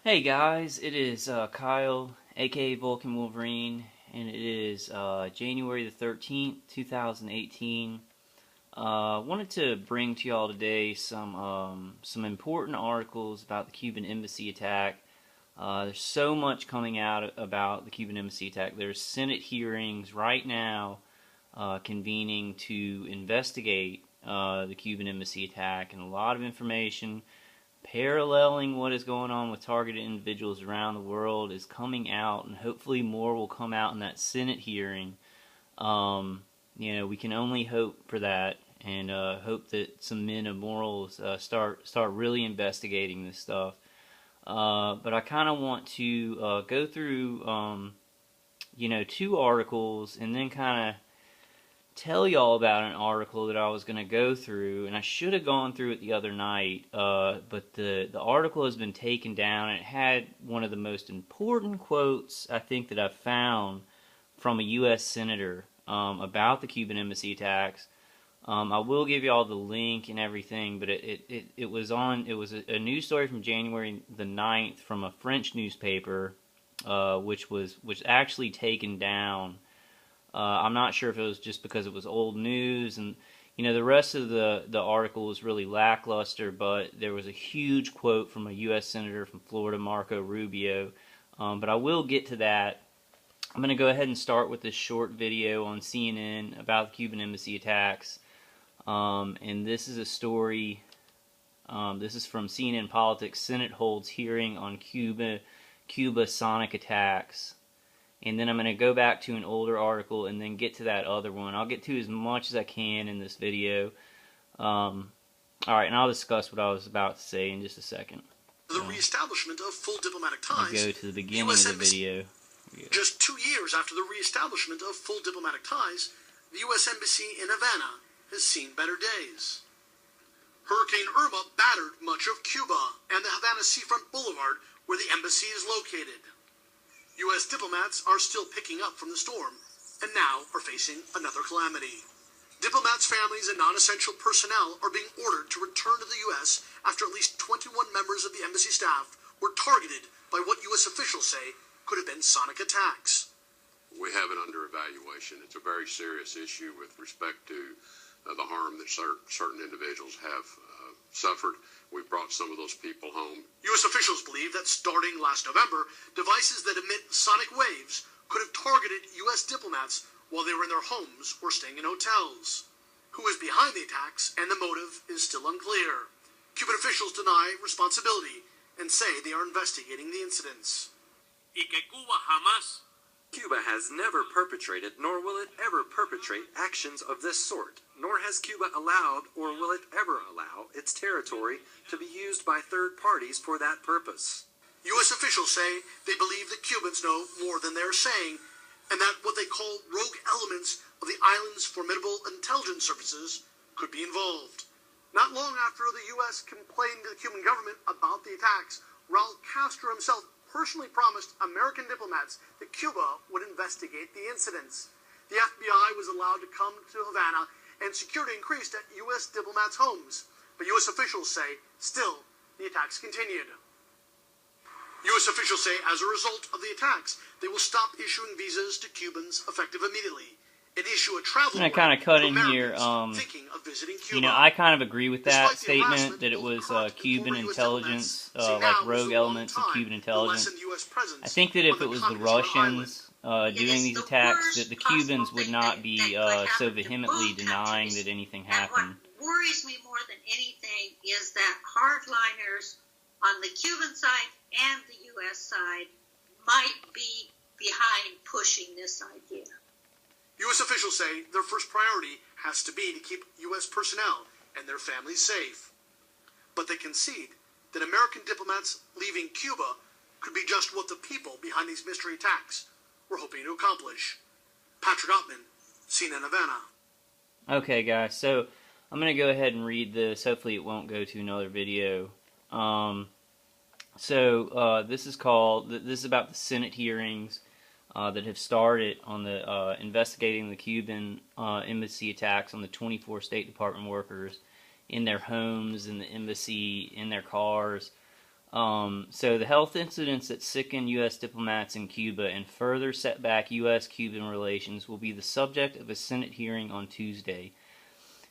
Hey guys, it is Kyle, aka Vulcan Wolverine, and it is January the 13th, 2018. Wanted to bring to y'all today some important articles about the Cuban Embassy attack. There's so much coming out about the Cuban Embassy attack. There's Senate hearings right now convening to investigate the Cuban Embassy attack, and a lot of information paralleling what is going on with targeted individuals around the world is coming out, and hopefully more will come out in that Senate hearing. We can only hope for that, and hope that some men of morals start really investigating this stuff. But I kind of want to go through, two articles, and then kind of tell y'all about an article that I was going to go through, and I should have gone through it the other night, but the article has been taken down, and it had one of the most important quotes I think that I've found from a U.S. senator about the Cuban Embassy attacks. I will give y'all the link and everything, but it was a news story from January the 9th from a French newspaper, which was actually taken down. I'm not sure if it was just because it was old news, and the rest of the article was really lackluster, but there was a huge quote from a U.S. Senator from Florida, Marco Rubio, but I will get to that. I'm going to go ahead and start with this short video on CNN about the Cuban Embassy attacks, and this is a story, this is from CNN Politics. Senate holds hearing on Cuba sonic attacks. And then I'm going to go back to an older article and then get to that other one. I'll get to as much as I can in this video. Alright, and I'll discuss what I was about to say in just a second. The reestablishment of full diplomatic ties. I'll go to the beginning of the video. Just 2 years after the reestablishment of full diplomatic ties, the U.S. Embassy in Havana has seen better days. Hurricane Irma battered much of Cuba and the Havana Seafront Boulevard, where the embassy is located. U.S. diplomats are still picking up from the storm, and now are facing another calamity. Diplomats' families and non-essential personnel are being ordered to return to the U.S. after at least 21 members of the embassy staff were targeted by what U.S. officials say could have been sonic attacks. We have it under evaluation. It's a very serious issue with respect to the harm that certain individuals have suffered. We brought some of those people home. U.S. officials believe that starting last November, devices that emit sonic waves could have targeted U.S. diplomats while they were in their homes or staying in hotels. Who is behind the attacks and the motive is still unclear. Cuban officials deny responsibility and say they are investigating the incidents. Cuba has never perpetrated, nor will it ever perpetrate, actions of this sort, nor has Cuba allowed, or will it ever allow, its territory to be used by third parties for that purpose. U.S. officials say they believe the Cubans know more than they're saying, and that what they call rogue elements of the island's formidable intelligence services could be involved. Not long after the U.S. complained to the Cuban government about the attacks, Raul Castro himself personally promised American diplomats that Cuba would investigate the incidents. The FBI was allowed to come to Havana, and security increased at U.S. diplomats' homes. But U.S. officials say, still, the attacks continued. U.S. officials say, as a result of the attacks, they will stop issuing visas to Cubans effective immediately, and issue a travel I'm going to kind of cut in here, thinking of visiting Cuba. I kind of agree with that statement, that it was Cuban intelligence, like rogue elements of Cuban intelligence. I think that if it was the Russians doing these attacks, that the Cubans would not be so vehemently denying that anything happened. What worries me more than anything is that hardliners on the Cuban side and the U.S. side might be behind pushing this idea. U.S. officials say their first priority has to be to keep U.S. personnel and their families safe. But they concede that American diplomats leaving Cuba could be just what the people behind these mystery attacks were hoping to accomplish. Patrick Ottman, CNN Havana. Okay, guys, so I'm going to go ahead and read this. Hopefully it won't go to another video. This is about the Senate hearings that have started on the investigating the Cuban embassy attacks on the 24 State Department workers in their homes, in the embassy, in their cars. So the health incidents that sicken U.S. diplomats in Cuba and further set back U.S.-Cuban relations will be the subject of a Senate hearing on Tuesday.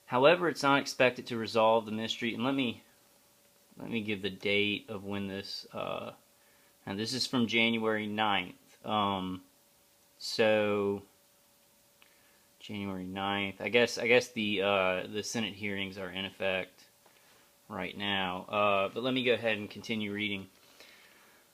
However, it's not expected to resolve the mystery. And let me give the date of when this. And this is from January 9th. So January 9th. I guess the Senate hearings are in effect right now. But let me go ahead and continue reading.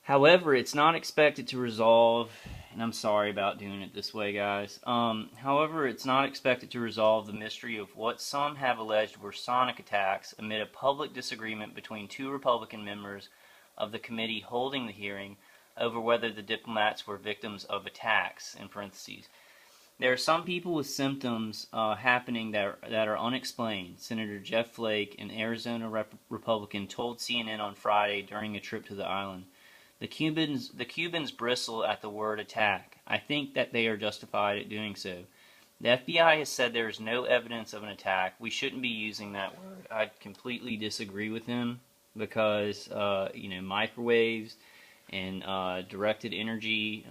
However, it's not expected to resolve, and I'm sorry about doing it this way, guys. However, it's not expected to resolve the mystery of what some have alleged were sonic attacks amid a public disagreement between two Republican members of the committee holding the hearing over whether the diplomats were victims of attacks, in parentheses. There are some people with symptoms happening that are unexplained, Senator Jeff Flake, an Arizona Republican, told CNN on Friday during a trip to the island. The Cubans bristle at the word attack. I think that they are justified at doing so. The FBI has said there is no evidence of an attack. We shouldn't be using that word. I completely disagree with him because, microwaves and directed energy,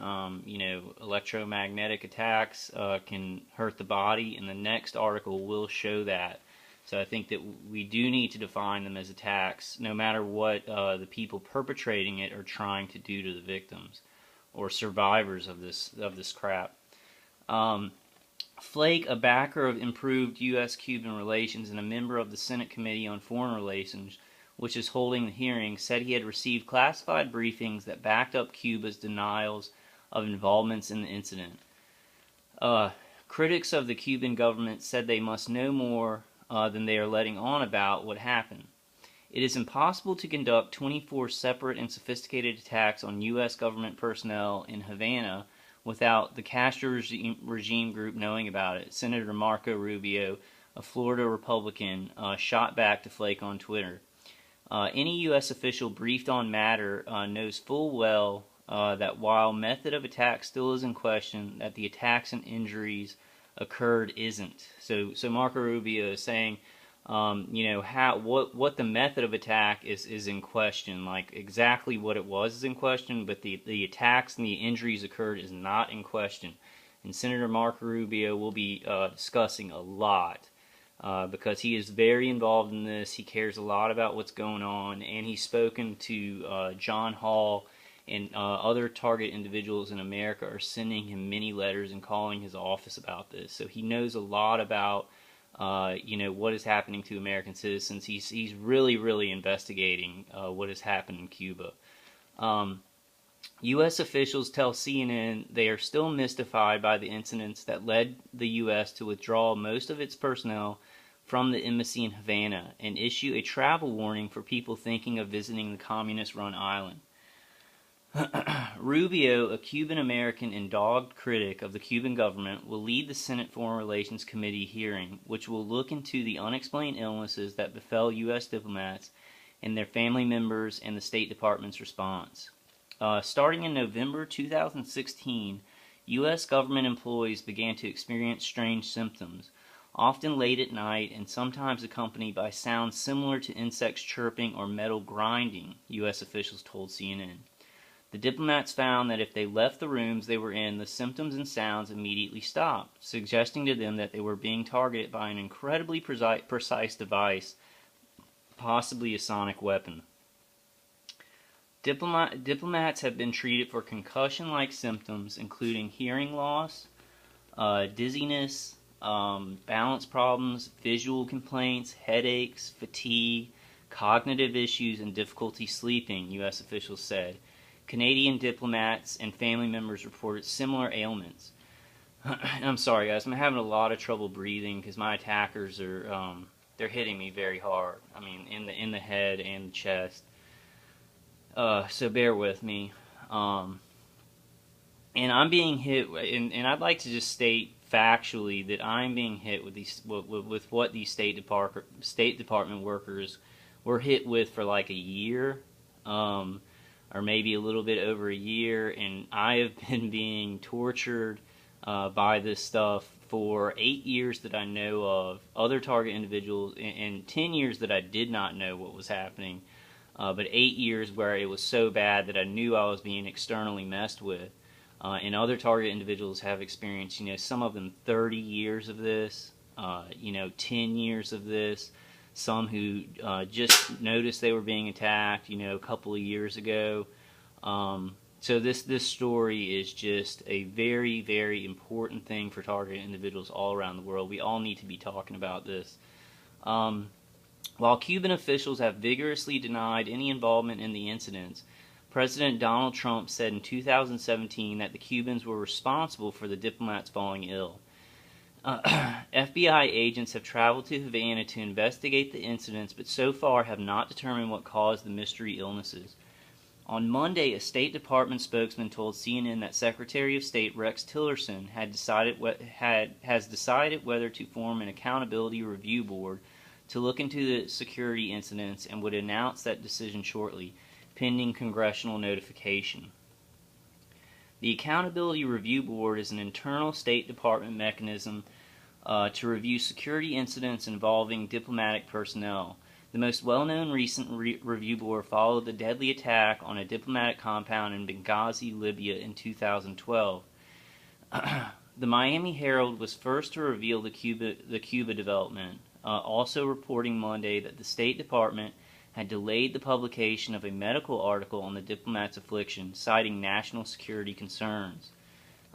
electromagnetic attacks can hurt the body, and the next article will show that. So I think that we do need to define them as attacks, no matter what the people perpetrating it are trying to do to the victims or survivors of this crap. Flake, a backer of improved U.S.-Cuban relations and a member of the Senate Committee on Foreign Relations, which is holding the hearing, said he had received classified briefings that backed up Cuba's denials of involvements in the incident. Critics of the Cuban government said they must know more than they are letting on about what happened. It is impossible to conduct 24 separate and sophisticated attacks on U.S. government personnel in Havana without the Castro regime group knowing about it, Senator Marco Rubio, a Florida Republican, shot back to Flake on Twitter. Any U.S. official briefed on matter knows full well that while method of attack still is in question, that the attacks and injuries occurred isn't. So Marco Rubio is saying, what the method of attack is in question. Like exactly what it was is in question, but the attacks and the injuries occurred is not in question. And Senator Marco Rubio will be discussing a lot because he is very involved in this. He cares a lot about what's going on, and he's spoken to John Hall. And other target individuals in America are sending him many letters and calling his office about this. So he knows a lot about, what is happening to American citizens. He's really, really investigating what has happened in Cuba. U.S. officials tell CNN they are still mystified by the incidents that led the U.S. to withdraw most of its personnel from the embassy in Havana and issue a travel warning for people thinking of visiting the communist-run island. Rubio, a Cuban-American and dogged critic of the Cuban government, will lead the Senate Foreign Relations Committee hearing, which will look into the unexplained illnesses that befell U.S. diplomats and their family members and the State Department's response. Starting in November 2016, U.S. government employees began to experience strange symptoms, often late at night and sometimes accompanied by sounds similar to insects chirping or metal grinding, U.S. officials told CNN. The diplomats found that if they left the rooms they were in, the symptoms and sounds immediately stopped, suggesting to them that they were being targeted by an incredibly precise device, possibly a sonic weapon. Diplomats have been treated for concussion-like symptoms, including hearing loss, dizziness, balance problems, visual complaints, headaches, fatigue, cognitive issues, and difficulty sleeping, U.S. officials said. Canadian diplomats and family members reported similar ailments. I'm sorry, guys. I'm having a lot of trouble breathing because my attackers are they're hitting me very hard. I mean, in the head and the chest. So bear with me. And I'm being hit, and I'd like to just state factually that I'm being hit with what these State Department workers were hit with for like a year. Or maybe a little bit over a year, and I have been being tortured by this stuff for 8 years that I know of, other target individuals, and 10 years that I did not know what was happening. but 8 years where it was so bad that I knew I was being externally messed with. And other target individuals have experienced, some of them 30 years of this, 10 years of this, some who just noticed they were being attacked, a couple of years ago. So this story is just a very, very important thing for target individuals all around the world. We all need to be talking about this. While Cuban officials have vigorously denied any involvement in the incidents, President Donald Trump said in 2017 that the Cubans were responsible for the diplomats falling ill. FBI agents have traveled to Havana to investigate the incidents, but so far have not determined what caused the mystery illnesses. On Monday, a State Department spokesman told CNN that Secretary of State Rex Tillerson has decided whether to form an accountability review board to look into the security incidents and would announce that decision shortly, pending congressional notification. The Accountability Review Board is an internal State Department mechanism to review security incidents involving diplomatic personnel. The most well-known recent review board followed the deadly attack on a diplomatic compound in Benghazi, Libya in 2012. The Miami Herald was first to reveal the Cuba development, also reporting Monday that the State Department had delayed the publication of a medical article on the diplomat's affliction, citing national security concerns.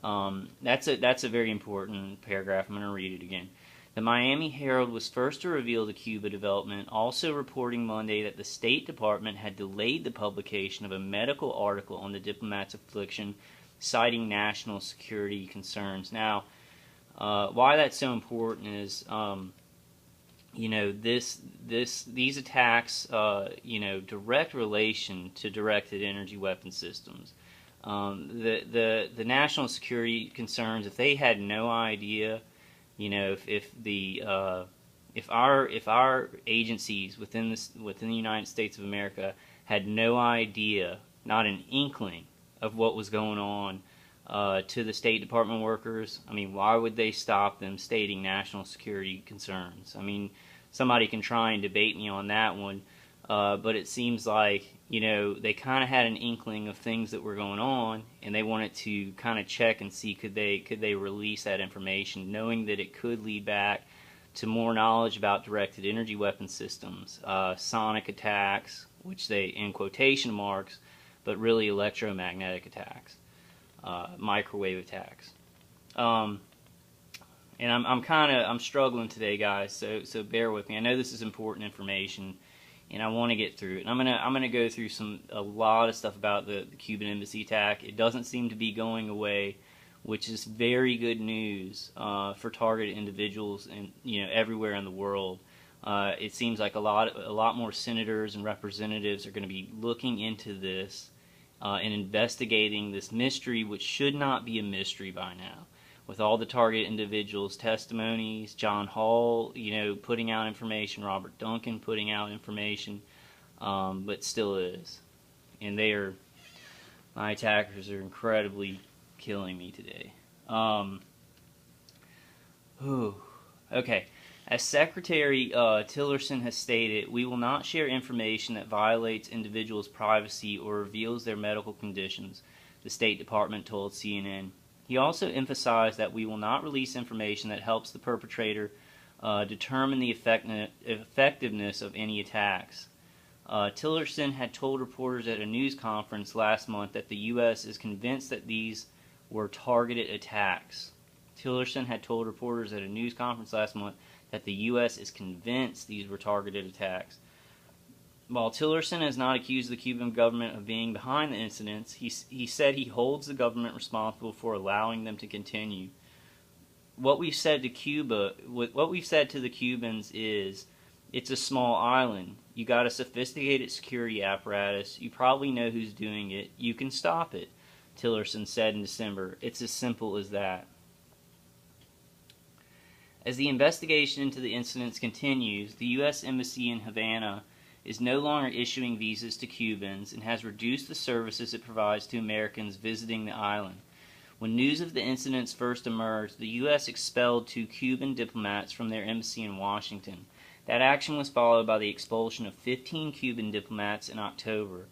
That's a very important paragraph. I'm going to read it again. The Miami Herald was first to reveal the Cuba development, also reporting Monday that the State Department had delayed the publication of a medical article on the diplomat's affliction, citing national security concerns. Now, why that's so important is, these attacks, direct relation to directed energy weapon systems. The national security concerns, if they had no idea, if our agencies within the United States of America had no idea, not an inkling of what was going on to the State Department workers, why would they stop them stating national security concerns? Somebody can try and debate me on that one, but it seems like, they kind of had an inkling of things that were going on, and they wanted to kind of check and see could they release that information, knowing that it could lead back to more knowledge about directed energy weapon systems, sonic attacks, which they, in quotation marks, but really electromagnetic attacks, microwave attacks. And I'm struggling today, guys, so bear with me. I know this is important information, and I want to get through it. And I'm gonna go through a lot of stuff about the Cuban Embassy attack. It doesn't seem to be going away, which is very good news for targeted individuals and everywhere in the world. It seems like a lot more senators and representatives are going to be looking into this and investigating this mystery, which should not be a mystery by now. With all the target individuals' testimonies, John Hall, putting out information, Robert Duncan putting out information, but still is. And my attackers are incredibly killing me today. Okay. As Secretary Tillerson has stated, we will not share information that violates individuals' privacy or reveals their medical conditions, the State Department told CNN. He also emphasized that we will not release information that helps the perpetrator determine the effectiveness of any attacks. Tillerson had told reporters at a news conference last month that the U.S. is convinced that these were targeted attacks. Tillerson had told reporters at a news conference last month that the U.S. is convinced these were targeted attacks. While Tillerson has not accused the Cuban government of being behind the incidents, he said he holds the government responsible for allowing them to continue. What we've said to the Cubans is, it's a small island. You got a sophisticated security apparatus. You probably know who's doing it. You can stop it, Tillerson said in December. It's as simple as that. As the investigation into the incidents continues, the U.S. Embassy in Havana is no longer issuing visas to Cubans and has reduced the services it provides to Americans visiting the island. When news of the incidents first emerged, the U.S. expelled 2 Cuban diplomats from their embassy in Washington. That action was followed by the expulsion of 15 Cuban diplomats in October.